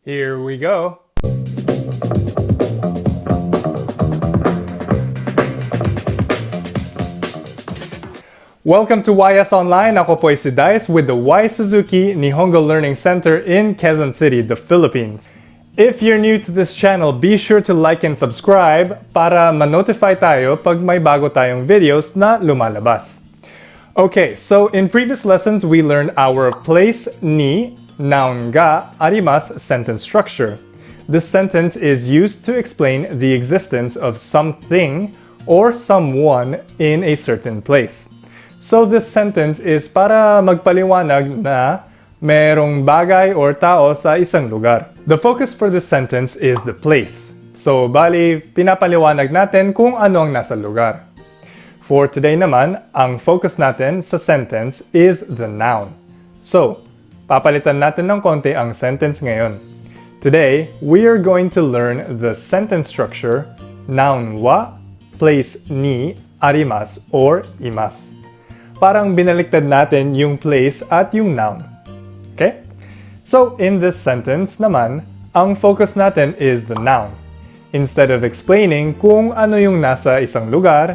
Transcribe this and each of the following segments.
Here we go! Welcome to YS Online. Ako po si Dice with the Suzuki Nihongo Learning Center in Quezon City, the Philippines. If you're new to this channel, be sure to like and subscribe para ma-notify tayo pag may bago tayong videos na lumalabas. Okay, so in previous lessons, we learned our place ni, noun ga, arimasu sentence structure. This sentence is used to explain the existence of something or someone in a certain place. So this sentence is para magpaliwanag na merong bagay or tao sa isang lugar. The focus for this sentence is the place. So bali, pinapaliwanag natin kung ano ang nasa lugar. For today naman, ang focus natin sa sentence is the noun. So, papalitan natin ng konti ang sentence ngayon. Today, we are going to learn the sentence structure noun wa, place ni, arimasu, or imasu. Parang binaliktad natin yung place at yung noun. Okay? So, in this sentence naman, ang focus natin is the noun. Instead of explaining kung ano yung nasa isang lugar,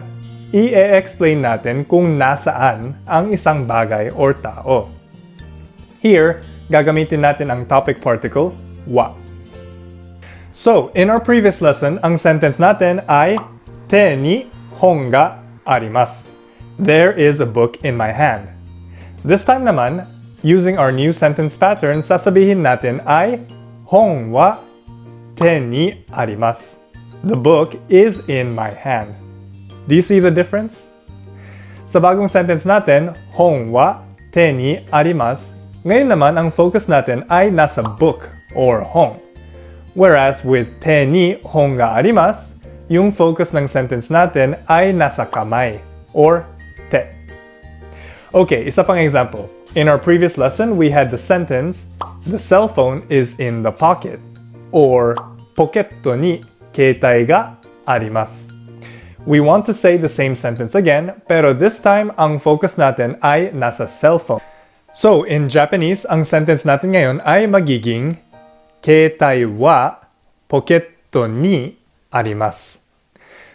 i-explain natin kung nasaan ang isang bagay or tao. Here, gagamitin natin ang topic particle, wa. So, in our previous lesson, ang sentence natin ay te ni hon ga arimasu. There is a book in my hand. This time naman, using our new sentence pattern, sasabihin natin ay hon wa te ni arimasu. The book is in my hand. Do you see the difference? Sa bagong sentence natin, hon wa te ni arimasu, ngayon naman ang focus natin ay nasa book or hon. Whereas with te ni hon ga arimasu, yung focus ng sentence natin ay nasa kamay or te. Okay, isa pang example. In our previous lesson, we had the sentence, the cell phone is in the pocket, or poketto ni keitai ga arimasu. We want to say the same sentence again, pero this time, ang focus natin ay nasa cellphone. So, in Japanese, ang sentence natin ngayon ay magiging keitai wa poketto ni arimasu.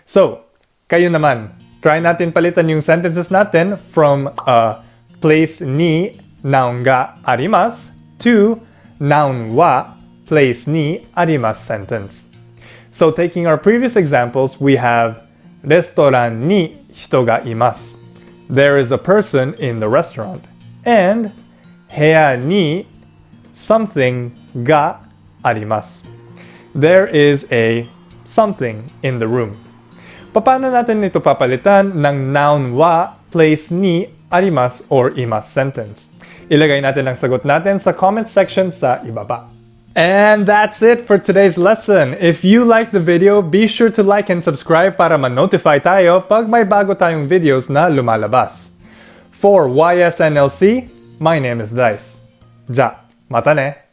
So, kayo naman, try natin palitan yung sentences natin from place ni noun ga arimasu to noun wa place ni arimasu sentence. So, taking our previous examples, we have restaurant ni hito ga imasu. There is a person in the restaurant. And heya ni something ga arimasu. There is a something in the room. Paano natin ito papalitan ng noun wa, place ni, arimasu or imasu sentence? Ilagay natin ang sagot natin sa comment section sa ibaba. And that's it for today's lesson. If you liked the video, be sure to like and subscribe para ma-notify tayo pag may bago tayong videos na lumalabas. For YSNLC, my name is Dice. Ja, mata ne!